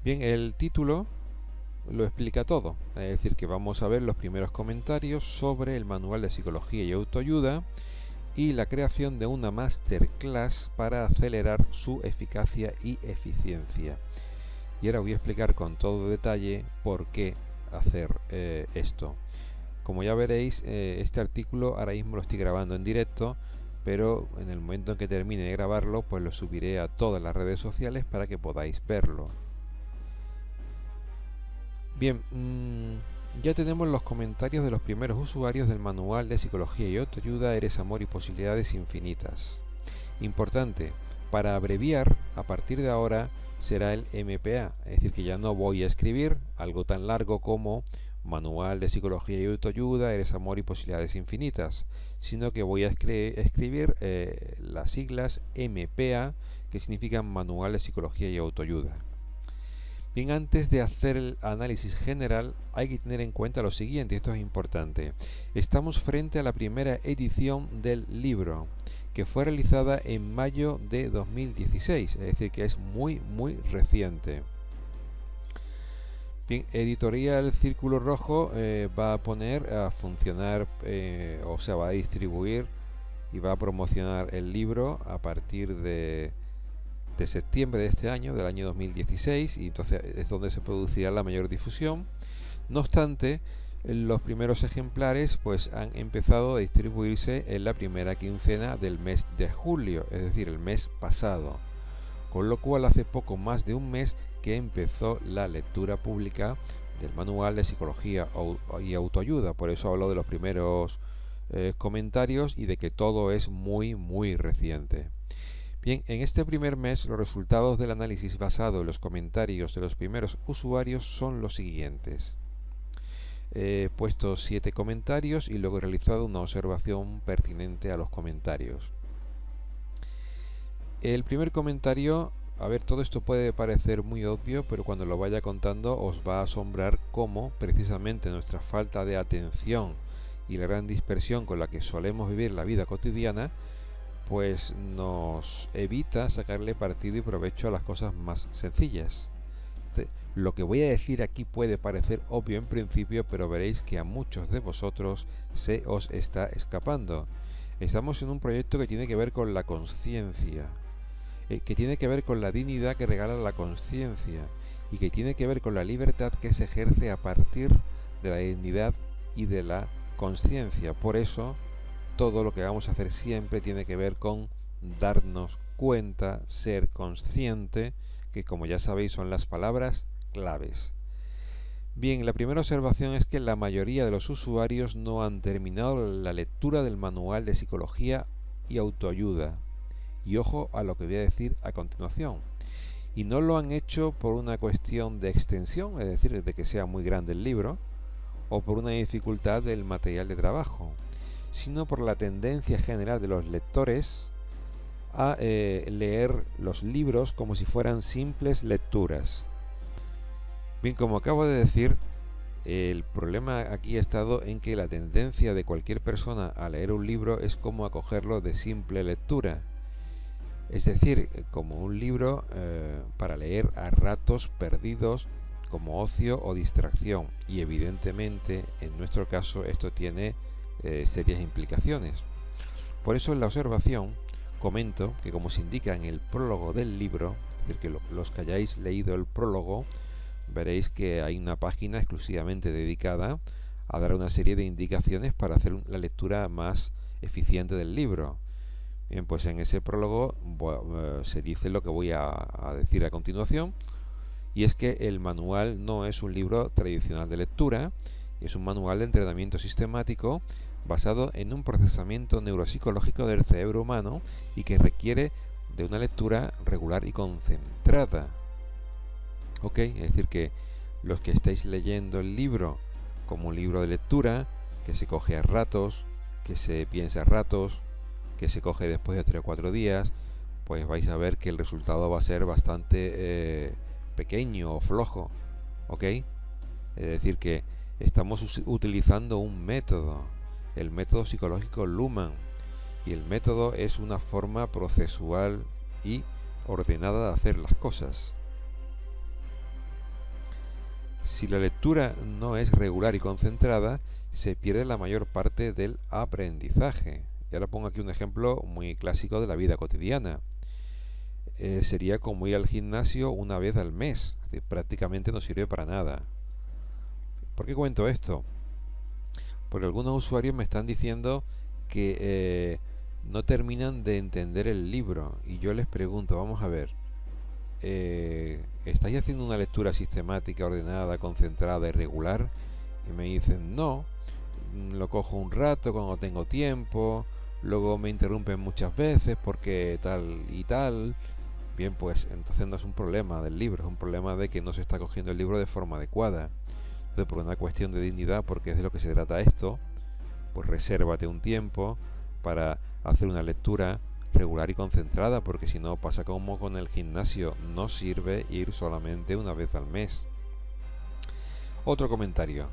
Bien, el título lo explica todo, es decir, que vamos a ver los primeros comentarios sobre el manual de psicología y autoayuda y la creación de una masterclass para acelerar su eficacia y eficiencia. Y ahora voy a explicar con todo detalle por qué hacer esto. Como ya veréis, este artículo ahora mismo lo estoy grabando en directo, pero en el momento en que termine de grabarlo, pues lo subiré a todas las redes sociales para que podáis verlo. Bien, ya tenemos los comentarios de los primeros usuarios del manual de psicología y autoayuda Eres Amor y Posibilidades Infinitas. Importante, para abreviar, a partir de ahora será el MPA, es decir, que ya no voy a escribir algo tan largo como Manual de Psicología y Autoayuda Eres Amor y Posibilidades Infinitas, sino que voy a escribir las siglas MPA, que significan Manual de Psicología y Autoayuda. Bien, antes de hacer el análisis general hay que tener en cuenta lo siguiente, esto es importante. Estamos frente a la primera edición del libro, que fue realizada en mayo de 2016, es decir, que es muy reciente. Bien, Editorial Círculo Rojo va a poner a funcionar, o sea, va a distribuir y va a promocionar el libro a partir de septiembre de este año, del año 2016, y entonces es donde se producirá la mayor difusión. No obstante, los primeros ejemplares pues han empezado a distribuirse en la primera quincena del mes de julio, es decir, el mes pasado, con lo cual hace poco más de un mes que empezó la lectura pública del manual de psicología y autoayuda. Por eso hablo de los primeros comentarios y de que todo es muy reciente. Bien, en este primer mes los resultados del análisis basado en los comentarios de los primeros usuarios son los siguientes. He puesto 7 comentarios y luego he realizado una observación pertinente a los comentarios. El primer comentario, a ver, todo esto puede parecer muy obvio, pero cuando lo vaya contando os va a asombrar cómo precisamente nuestra falta de atención y la gran dispersión con la que solemos vivir la vida cotidiana pues nos evita sacarle partido y provecho a las cosas más sencillas. Lo que voy a decir aquí puede parecer obvio en principio, pero veréis que a muchos de vosotros se os está escapando. Estamos en un proyecto que tiene que ver con la conciencia, que tiene que ver con la dignidad que regala la conciencia y que tiene que ver con la libertad que se ejerce a partir de la dignidad y de la conciencia. Por eso todo lo que vamos a hacer siempre tiene que ver con darnos cuenta, ser consciente, que como ya sabéis son las palabras claves. Bien, la primera observación es que la mayoría de los usuarios no han terminado la lectura del manual de psicología y autoayuda. Y ojo a lo que voy a decir a continuación. Y no lo han hecho por una cuestión de extensión, es decir, de que sea muy grande el libro, o por una dificultad del material de trabajo, sino por la tendencia general de los lectores a leer los libros como si fueran simples lecturas. Bien, como acabo de decir, el problema aquí ha estado en que la tendencia de cualquier persona a leer un libro es como acogerlo de simple lectura, es decir, como un libro para leer a ratos perdidos como ocio o distracción, y evidentemente en nuestro caso esto tiene serias implicaciones. Por eso en la observación comento que, como se indica en el prólogo del libro, es decir, que los que hayáis leído el prólogo veréis que hay una página exclusivamente dedicada a dar una serie de indicaciones para hacer la lectura más eficiente del libro. Bien, pues en ese prólogo se dice lo que voy a decir a continuación, y es que el manual no es un libro tradicional de lectura, es un manual de entrenamiento sistemático basado en un procesamiento neuropsicológico del cerebro humano y que requiere de una lectura regular y concentrada. ¿Ok? Es decir, que los que estáis leyendo el libro como un libro de lectura, que se coge a ratos, que se piensa a ratos, que se coge después de 3 o 4 días, pues vais a ver que el resultado va a ser bastante pequeño o flojo. ¿Ok? Es decir, que estamos utilizando un método, el método psicológico Luhmann, y el método es una forma procesual y ordenada de hacer las cosas. Si la lectura no es regular y concentrada, se pierde la mayor parte del aprendizaje. Y ahora pongo aquí un ejemplo muy clásico de la vida cotidiana. Sería como ir al gimnasio una vez al mes. Es decir, prácticamente no sirve para nada. ¿Por qué cuento esto? Porque algunos usuarios me están diciendo que no terminan de entender el libro. Y yo les pregunto, vamos a ver, ¿estáis haciendo una lectura sistemática, ordenada, concentrada y regular? Y me dicen, no, lo cojo un rato cuando tengo tiempo, luego me interrumpen muchas veces porque tal y tal. Bien, pues entonces no es un problema del libro, es un problema de que no se está cogiendo el libro de forma adecuada. Entonces, por una cuestión de dignidad, porque es de lo que se trata esto, pues resérvate un tiempo para hacer una lectura regular y concentrada, porque si no pasa como con el gimnasio, no sirve ir solamente una vez al mes. Otro comentario.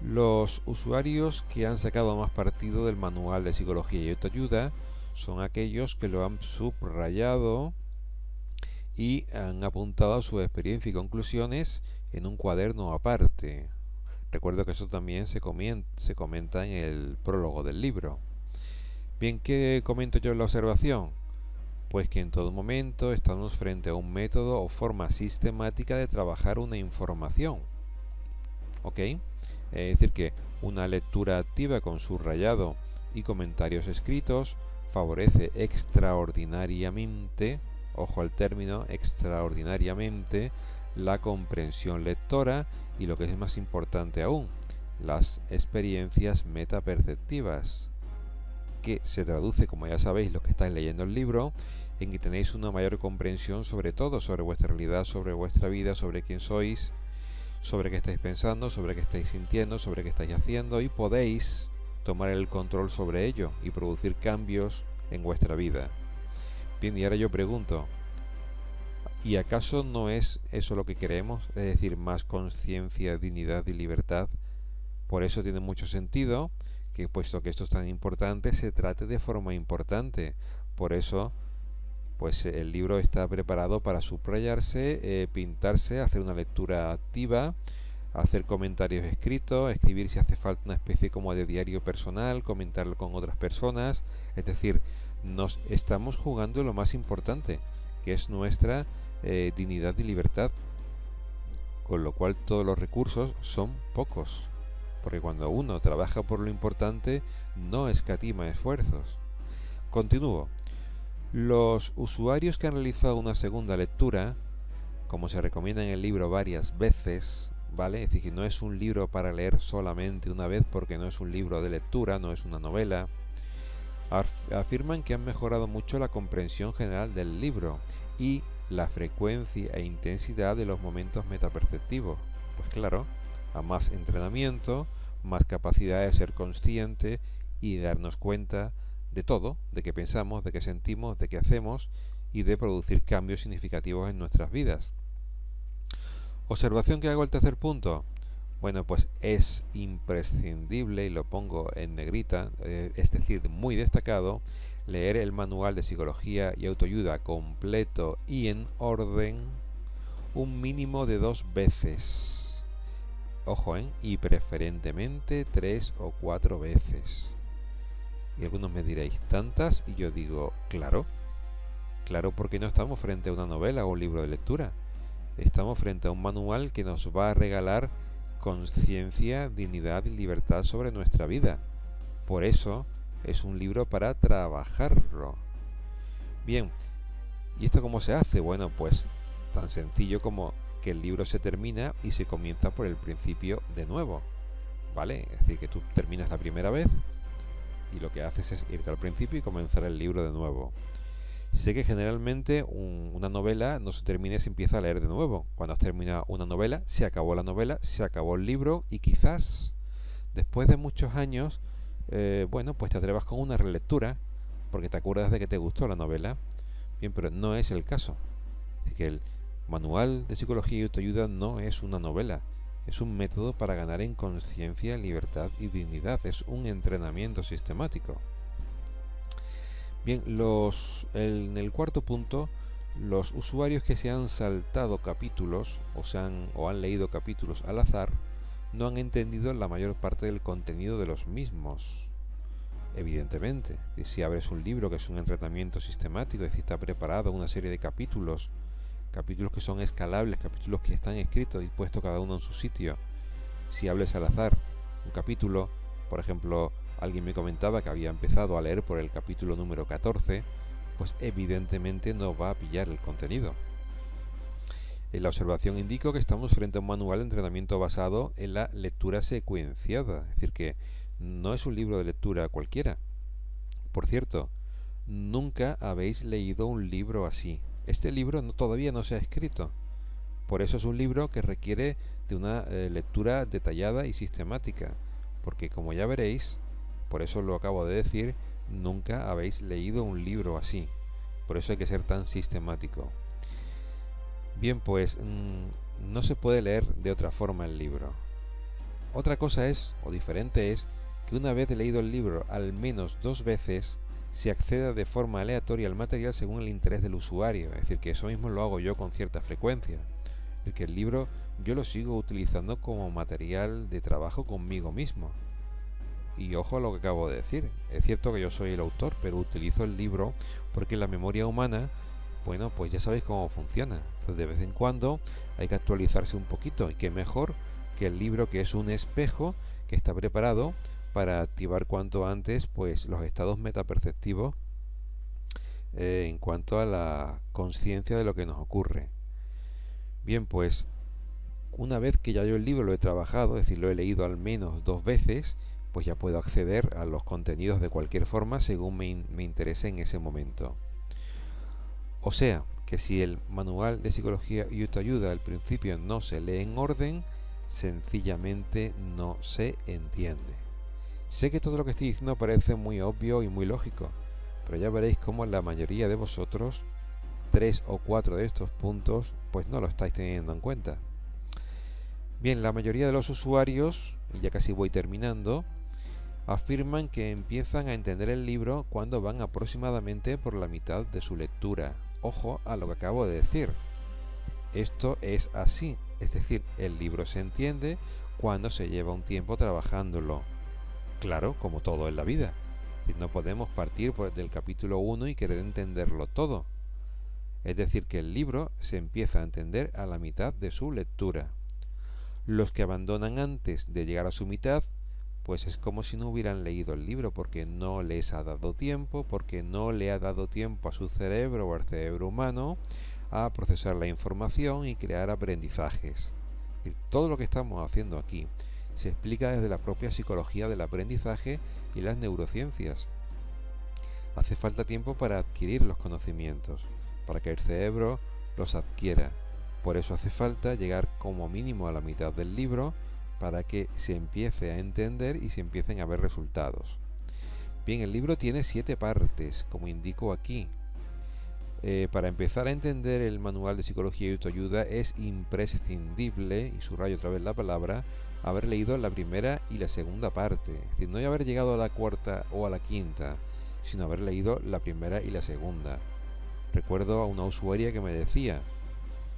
Los usuarios que han sacado más partido del manual de psicología y autoayuda son aquellos que lo han subrayado y han apuntado su experiencia y conclusiones en un cuaderno aparte. Recuerdo que eso también se comenta en el prólogo del libro. Bien, ¿qué comento yo en la observación? Pues que en todo momento estamos frente a un método o forma sistemática de trabajar una información. ¿Ok? Es decir, que una lectura activa con subrayado y comentarios escritos favorece extraordinariamente, ojo al término, extraordinariamente, la comprensión lectora y, lo que es más importante aún, las experiencias metaperceptivas, que se traduce, como ya sabéis los que estáis leyendo el libro, en que tenéis una mayor comprensión sobre todo, sobre vuestra realidad, sobre vuestra vida, sobre quién sois, sobre qué estáis pensando, sobre qué estáis sintiendo, sobre qué estáis haciendo, y podéis tomar el control sobre ello y producir cambios en vuestra vida. Bien, y ahora yo pregunto, ¿y acaso no es eso lo que queremos? Es decir, más conciencia, dignidad y libertad. Por eso tiene mucho sentido que, puesto que esto es tan importante, se trate de forma importante. Por eso, pues el libro está preparado para subrayarse, pintarse, hacer una lectura activa, hacer comentarios escritos, escribir si hace falta una especie como de diario personal, comentarlo con otras personas. Es decir, nos estamos jugando lo más importante, que es nuestra dignidad y libertad, con lo cual todos los recursos son pocos, porque cuando uno trabaja por lo importante no escatima esfuerzos. Continúo. Los usuarios que han realizado una segunda lectura, como se recomienda en el libro varias veces, ¿vale? Es decir, que no es un libro para leer solamente una vez, porque no es un libro de lectura, no es una novela, afirman que han mejorado mucho la comprensión general del libro y la frecuencia e intensidad de los momentos metaperceptivos. Pues claro, a más entrenamiento, más capacidad de ser consciente y de darnos cuenta de todo, de qué pensamos, de qué sentimos, de qué hacemos y de producir cambios significativos en nuestras vidas. Observación que hago el tercer punto. Bueno, pues es imprescindible, y lo pongo en negrita, es decir, muy destacado, leer el manual de psicología y autoayuda completo y en orden un mínimo de 2 veces. Ojo, y preferentemente 3 o 4 veces. Y algunos me diréis, ¿tantas? Y yo digo, claro, porque no estamos frente a una novela o un libro de lectura. Estamos frente a un manual que nos va a regalar conciencia, dignidad y libertad sobre nuestra vida. Por eso es un libro para trabajarlo. Bien, ¿y esto cómo se hace? Bueno, pues tan sencillo como que el libro se termina y se comienza por el principio de nuevo, ¿vale? Es decir, que tú terminas la primera vez y lo que haces es irte al principio y comenzar el libro de nuevo. Sé que generalmente una novela no se termina y se empieza a leer de nuevo. Cuando has terminado una novela, se acabó la novela, se acabó el libro, y quizás después de muchos años, bueno, pues te atrevas con una relectura porque te acuerdas de que te gustó la novela. Bien, pero no es el caso. Es que el manual de psicología y autoayuda no es una novela. Es un método para ganar en conciencia, libertad y dignidad. Es un entrenamiento sistemático. Bien, en el cuarto punto, Los usuarios que se han saltado capítulos o han leído capítulos al azar no han entendido la mayor parte del contenido de los mismos. Evidentemente, si abres un libro que es un entrenamiento sistemático, es decir, está preparado una serie de capítulos, capítulos que son escalables, capítulos que están escritos y puestos cada uno en su sitio. Si hables al azar un capítulo, por ejemplo, alguien me comentaba que había empezado a leer por el capítulo número 14, pues evidentemente no va a pillar el contenido. En la observación indico que estamos frente a un manual de entrenamiento basado en la lectura secuenciada, es decir, que no es un libro de lectura cualquiera. Por cierto, nunca habéis leído un libro así. Este libro todavía no se ha escrito. Por eso es un libro que requiere de una lectura detallada y sistemática, porque como ya veréis, por eso lo acabo de decir, nunca habéis leído un libro así. Por eso hay que ser tan sistemático. Bien, pues no se puede leer de otra forma el libro. Otra cosa es, o diferente es, que una vez leído el libro al menos 2 veces, se acceda de forma aleatoria al material según el interés del usuario. Es decir, que eso mismo lo hago yo con cierta frecuencia. Es decir, que el libro yo lo sigo utilizando como material de trabajo conmigo mismo. Y ojo a lo que acabo de decir. Es cierto que yo soy el autor, pero utilizo el libro porque la memoria humana, bueno, pues ya sabéis cómo funciona. Entonces, de vez en cuando hay que actualizarse un poquito. Y qué mejor que el libro, que es un espejo que está preparado para activar cuanto antes pues los estados metaperceptivos en cuanto a la conciencia de lo que nos ocurre. Bien, pues una vez que ya yo el libro lo he trabajado, es decir, lo he leído al menos 2 veces, pues ya puedo acceder a los contenidos de cualquier forma según me interese en ese momento. O sea, que si el manual de psicología y autoayuda al principio no se lee en orden, sencillamente no se entiende. Sé que todo lo que estoy diciendo parece muy obvio y muy lógico, pero ya veréis cómo la mayoría de vosotros 3 o 4 de estos puntos pues no lo estáis teniendo en cuenta. Bien, la mayoría de los usuarios, y ya casi voy terminando, afirman que empiezan a entender el libro cuando van aproximadamente por la mitad de su lectura. Ojo a lo que acabo de decir. Esto es así, es decir, el libro se entiende cuando se lleva un tiempo trabajándolo. Claro, como todo en la vida. No podemos partir del capítulo 1 y querer entenderlo todo. Es decir, que el libro se empieza a entender a la mitad de su lectura. Los que abandonan antes de llegar a su mitad, pues es como si no hubieran leído el libro, porque no les ha dado tiempo, porque no le ha dado tiempo a su cerebro o al cerebro humano a procesar la información y crear aprendizajes. Todo lo que estamos haciendo aquí se explica desde la propia psicología del aprendizaje y las neurociencias. Hace falta tiempo para adquirir los conocimientos, para que el cerebro los adquiera. Por eso hace falta llegar como mínimo a la mitad del libro para que se empiece a entender y se empiecen a ver resultados. Bien, el libro tiene 7 partes, como indico aquí. Para empezar a entender el manual de psicología y autoayuda es imprescindible, y subrayo otra vez la palabra, haber leído la primera y la segunda parte. Es decir, no haber llegado a la cuarta o a la quinta, sino haber leído la primera y la segunda. Recuerdo a una usuaria que me decía: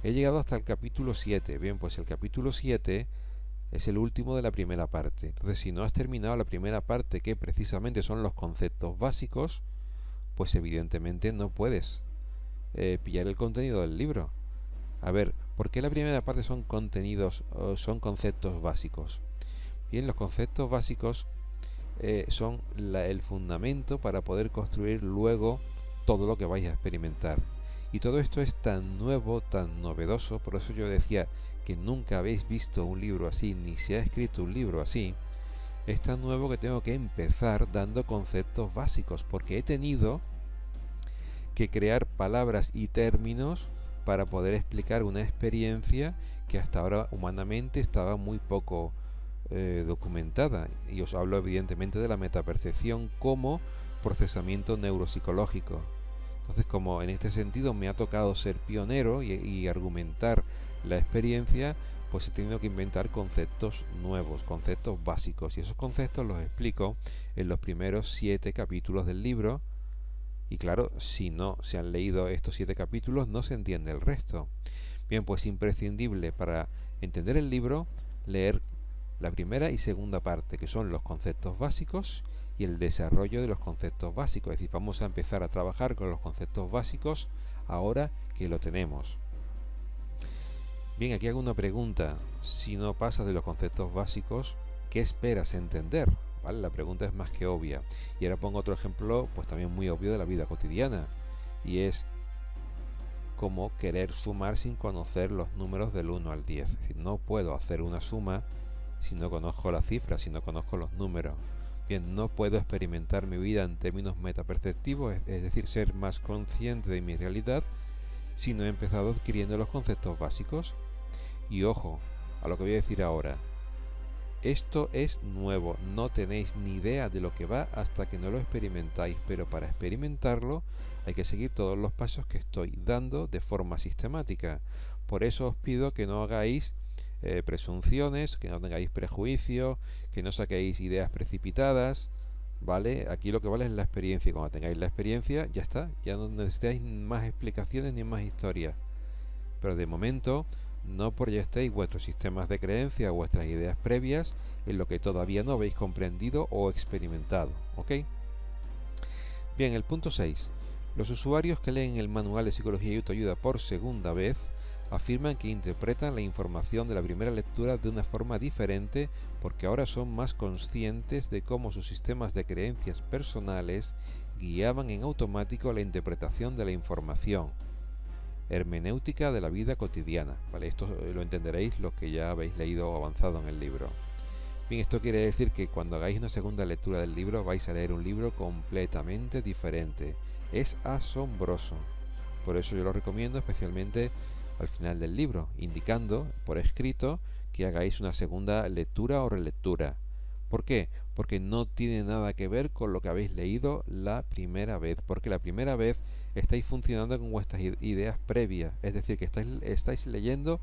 he llegado hasta el capítulo 7. Bien, pues el capítulo 7 es el último de la primera parte. Entonces, si no has terminado la primera parte, que precisamente son los conceptos básicos, pues evidentemente no puedes pillar el contenido del libro. A ver, ¿por qué la primera parte son contenidos o son conceptos básicos? Bien, los conceptos básicos son el fundamento para poder construir luego todo lo que vais a experimentar. Y todo esto es tan nuevo, tan novedoso, por eso yo decía que nunca habéis visto un libro así, ni se ha escrito un libro así. Es tan nuevo que tengo que empezar dando conceptos básicos, porque he tenido que crear palabras y términos para poder explicar una experiencia que hasta ahora humanamente estaba muy poco documentada. Y os hablo evidentemente de la metapercepción como procesamiento neuropsicológico. Entonces, como en este sentido me ha tocado ser pionero y argumentar la experiencia, pues he tenido que inventar conceptos nuevos, conceptos básicos. Y esos conceptos los explico en los primeros 7 capítulos del libro. Y claro, si no se han leído estos 7 capítulos, no se entiende el resto. Bien, pues imprescindible para entender el libro, leer la primera y segunda parte, que son los conceptos básicos y el desarrollo de los conceptos básicos. Es decir, vamos a empezar a trabajar con los conceptos básicos ahora que lo tenemos. Bien, aquí hago una pregunta. Si no pasas de los conceptos básicos, ¿qué esperas entender? ¿Vale? La pregunta es más que obvia. Y ahora pongo otro ejemplo, pues también muy obvio de la vida cotidiana. Y es como querer sumar sin conocer los números del 1 al 10. Es decir, no puedo hacer una suma si no conozco las cifras, si no conozco los números. Bien, no puedo experimentar mi vida en términos metaperceptivos, es decir, ser más consciente de mi realidad, si no he empezado adquiriendo los conceptos básicos. Y ojo a lo que voy a decir ahora. Esto es nuevo, no tenéis ni idea de lo que va hasta que no lo experimentáis, pero para experimentarlo hay que seguir todos los pasos que estoy dando de forma sistemática. Por eso os pido que no hagáis presunciones, que no tengáis prejuicios, que no saquéis ideas precipitadas, ¿vale? Aquí lo que vale es la experiencia, y cuando tengáis la experiencia ya está, ya no necesitáis más explicaciones ni más historias. Pero de momento no proyectéis vuestros sistemas de creencia o vuestras ideas previas en lo que todavía no habéis comprendido o experimentado, ¿ok? Bien, el punto 6. Los usuarios que leen el manual de psicología y autoayuda por segunda vez afirman que interpretan la información de la primera lectura de una forma diferente porque ahora son más conscientes de cómo sus sistemas de creencias personales guiaban en automático la interpretación de la información. Hermenéutica de la vida cotidiana, ¿vale? Esto lo entenderéis los que ya habéis leído o avanzado en el libro. Bien, esto quiere decir que cuando hagáis una segunda lectura del libro vais a leer un libro completamente diferente. Es asombroso. Por eso yo lo recomiendo especialmente al final del libro, indicando por escrito que hagáis una segunda lectura o relectura. ¿Por qué? Porque no tiene nada que ver con lo que habéis leído la primera vez, porque la primera vez estáis funcionando con vuestras ideas previas, es decir, que estáis leyendo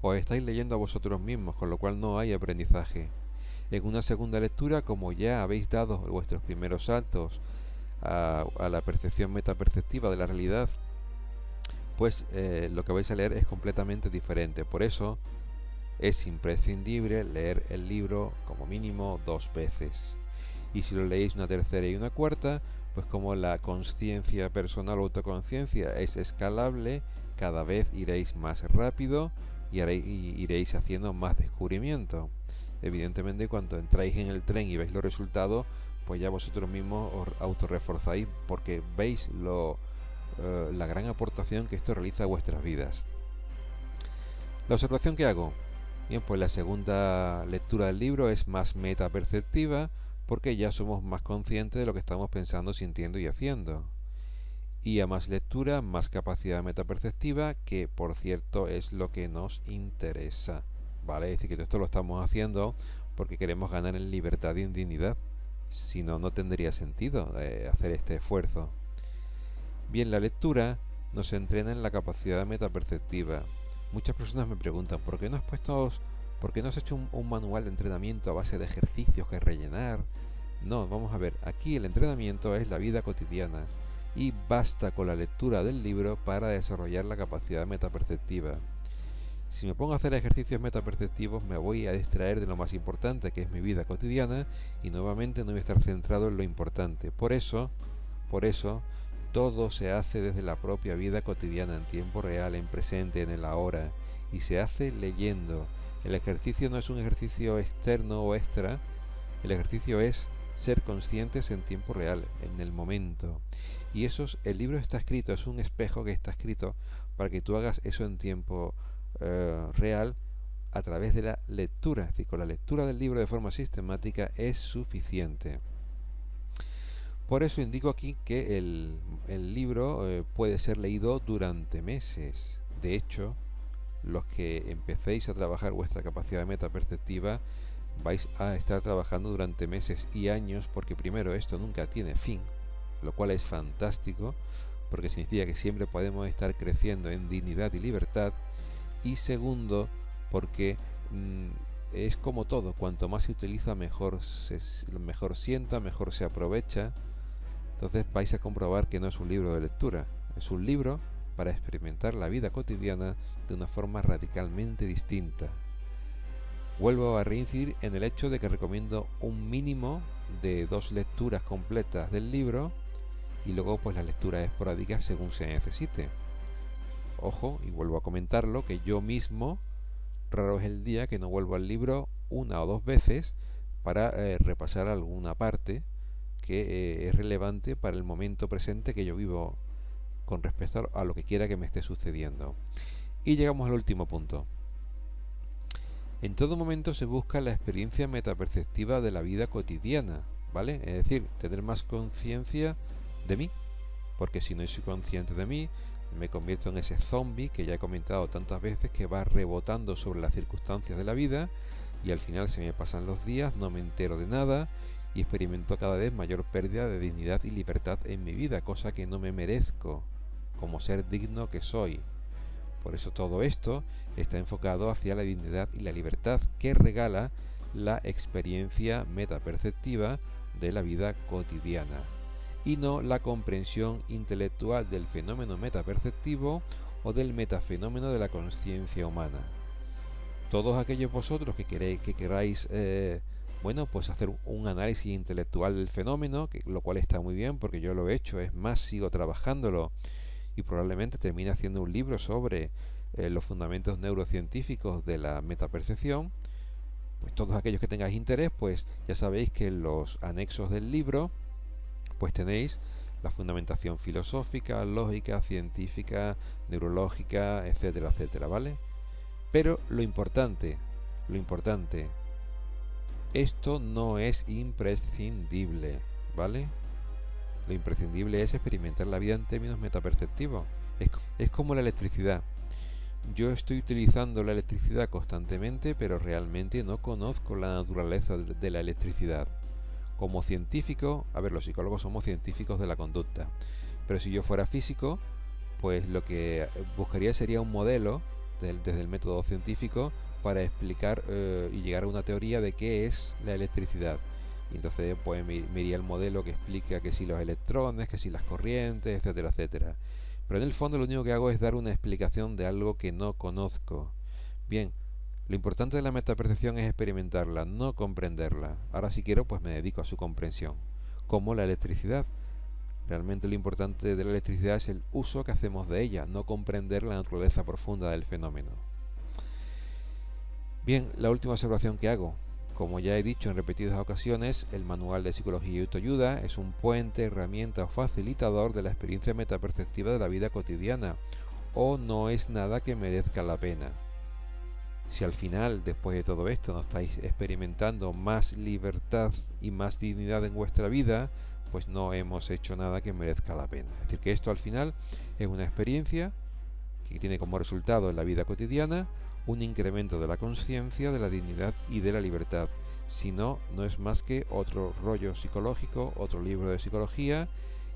o estáis leyendo a vosotros mismos, con lo cual no hay aprendizaje. En una segunda lectura, como ya habéis dado vuestros primeros saltos a la percepción metaperceptiva de la realidad, pues lo que vais a leer es completamente diferente. Por eso es imprescindible leer el libro como mínimo 2 veces. Y si lo leéis una tercera y una cuarta, pues como la conciencia personal o autoconciencia es escalable, cada vez iréis más rápido y iréis haciendo más descubrimiento. Evidentemente, cuando entráis en el tren y veis los resultados, pues ya vosotros mismos os autorreforzáis porque veis la gran aportación que esto realiza a vuestras vidas. La observación que hago. Bien, pues la segunda lectura del libro es más metaperceptiva porque ya somos más conscientes de lo que estamos pensando, sintiendo y haciendo. Y a más lectura, más capacidad metaperceptiva, que por cierto es lo que nos interesa, ¿vale? Es decir, que esto lo estamos haciendo porque queremos ganar en libertad y en dignidad. Si no, no tendría sentido hacer este esfuerzo. Bien, la lectura nos entrena en la capacidad metaperceptiva. Muchas personas me preguntan, ¿por qué no has hecho un manual de entrenamiento a base de ejercicios que rellenar? No, vamos a ver, aquí el entrenamiento es la vida cotidiana y basta con la lectura del libro para desarrollar la capacidad metaperceptiva. Si me pongo a hacer ejercicios metaperceptivos me voy a distraer de lo más importante, que es mi vida cotidiana, y nuevamente no voy a estar centrado en lo importante. Por eso, todo se hace desde la propia vida cotidiana, en tiempo real, en presente, en el ahora, y se hace leyendo. El ejercicio no es un ejercicio externo o extra, el ejercicio es ser conscientes en tiempo real, en el momento. Y el libro está escrito, es un espejo que está escrito para que tú hagas eso en tiempo real a través de la lectura. Es decir, con la lectura del libro de forma sistemática es suficiente. Por eso indico aquí que el libro puede ser leído durante meses. De hecho, los que empecéis a trabajar vuestra capacidad metaperceptiva vais a estar trabajando durante meses y años, porque primero esto nunca tiene fin, lo cual es fantástico, porque significa que siempre podemos estar creciendo en dignidad y libertad, y segundo, porque es como todo, cuanto más se utiliza mejor sienta, mejor se aprovecha, entonces vais a comprobar que no es un libro de lectura, es un libro para experimentar la vida cotidiana de una forma radicalmente distinta. Vuelvo a reincidir en el hecho de que recomiendo un mínimo de 2 lecturas completas del libro y luego pues las lecturas esporádicas según se necesite. Ojo, y vuelvo a comentarlo, que yo mismo raro es el día que no vuelvo al libro 1 o 2 veces para repasar alguna parte que es relevante para el momento presente que yo vivo con respecto a lo que quiera que me esté sucediendo. Y llegamos al último punto. En todo momento se busca la experiencia metaperceptiva de la vida cotidiana, ¿vale? Es decir, tener más conciencia de mí, porque si no soy consciente de mí, me convierto en ese zombie que ya he comentado tantas veces, que va rebotando sobre las circunstancias de la vida y al final se me pasan los días, no me entero de nada y experimento cada vez mayor pérdida de dignidad y libertad en mi vida, cosa que no me merezco como ser digno que soy. Por eso todo esto está enfocado hacia la dignidad y la libertad que regala la experiencia metaperceptiva de la vida cotidiana, y no la comprensión intelectual del fenómeno metaperceptivo o del metafenómeno de la conciencia humana. Todos aquellos vosotros que queráis bueno, pues hacer un análisis intelectual del fenómeno, lo cual está muy bien porque yo lo he hecho, es más, sigo trabajándolo y probablemente termine haciendo un libro sobre los fundamentos neurocientíficos de la metapercepción. Pues todos aquellos que tengáis interés, pues ya sabéis que en los anexos del libro pues tenéis la fundamentación filosófica, lógica, científica, neurológica, etcétera, etcétera, ¿vale? Pero lo importante, esto no es imprescindible, ¿vale? Lo imprescindible es experimentar la vida en términos metaperceptivos. Es como la electricidad. Yo estoy utilizando la electricidad constantemente, pero realmente no conozco la naturaleza de la electricidad. Como científico, a ver, los psicólogos somos científicos de la conducta, pero si yo fuera físico, pues lo que buscaría sería un modelo desde el método científico para explicar y llegar a una teoría de qué es la electricidad. Y entonces pues me iría el modelo que explica que si los electrones, que si las corrientes, etcétera, etcétera. Pero en el fondo lo único que hago es dar una explicación de algo que no conozco. Bien, lo importante de la metapercepción es experimentarla, no comprenderla. Ahora si quiero, pues me dedico a su comprensión. Como la electricidad. Realmente lo importante de la electricidad es el uso que hacemos de ella, no comprender la naturaleza profunda del fenómeno. Bien, la última observación que hago. Como ya he dicho en repetidas ocasiones, el Manual de Psicología y Autoayuda es un puente, herramienta o facilitador de la experiencia metaperceptiva de la vida cotidiana, o no es nada que merezca la pena. Si al final, después de todo esto, no estáis experimentando más libertad y más dignidad en vuestra vida, pues no hemos hecho nada que merezca la pena. Es decir, que esto al final es una experiencia que tiene como resultado en la vida cotidiana un incremento de la conciencia, de la dignidad y de la libertad. Si no, no es más que otro rollo psicológico, otro libro de psicología,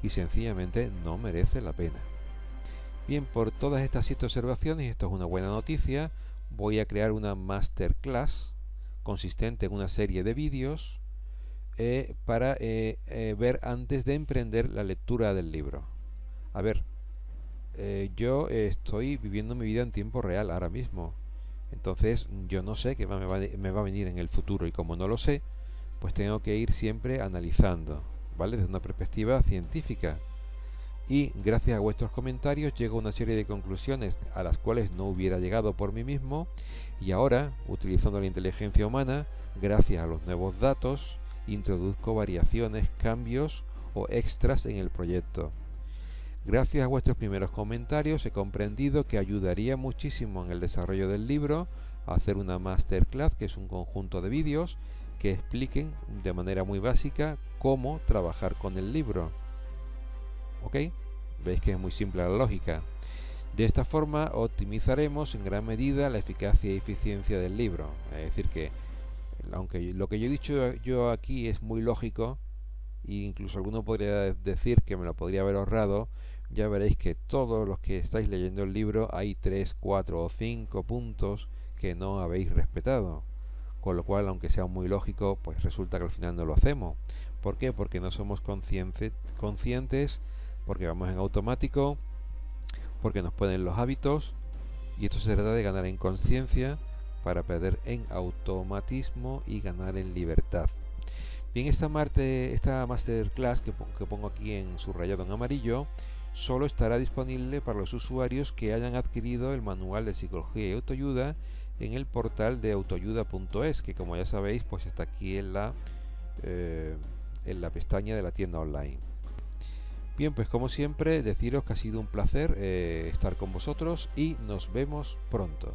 y sencillamente no merece la pena. Bien, por todas estas 7 observaciones, y esto es una buena noticia, voy a crear una masterclass consistente en una serie de vídeos para ver antes de emprender la lectura del libro. A ver, yo estoy viviendo mi vida en tiempo real ahora mismo. Entonces yo no sé qué me va a venir en el futuro, y como no lo sé, pues tengo que ir siempre analizando, ¿vale? Desde una perspectiva científica. Y gracias a vuestros comentarios llego a una serie de conclusiones a las cuales no hubiera llegado por mí mismo, y ahora, utilizando la inteligencia humana, gracias a los nuevos datos, introduzco variaciones, cambios o extras en el proyecto. Gracias a vuestros primeros comentarios he comprendido que ayudaría muchísimo en el desarrollo del libro a hacer una masterclass, que es un conjunto de vídeos que expliquen de manera muy básica cómo trabajar con el libro. ¿Ok? Veis que es muy simple la lógica. De esta forma optimizaremos en gran medida la eficacia y eficiencia del libro. Es decir que, aunque lo que yo he dicho yo aquí es muy lógico, e incluso alguno podría decir que me lo podría haber ahorrado, ya veréis que todos los que estáis leyendo el libro hay 3, 4 o 5 puntos que no habéis respetado, con lo cual, aunque sea muy lógico, pues resulta que al final no lo hacemos. ¿Por qué? Porque no somos conscientes, porque vamos en automático, porque nos pueden los hábitos, y esto se trata de ganar en conciencia para perder en automatismo y ganar en libertad. Bien, esta masterclass que pongo aquí en subrayado en amarillo solo estará disponible para los usuarios que hayan adquirido el manual de psicología y autoayuda en el portal de autoayuda.es, que como ya sabéis pues está aquí en la pestaña de la tienda online. Bien, pues como siempre deciros que ha sido un placer estar con vosotros y nos vemos pronto.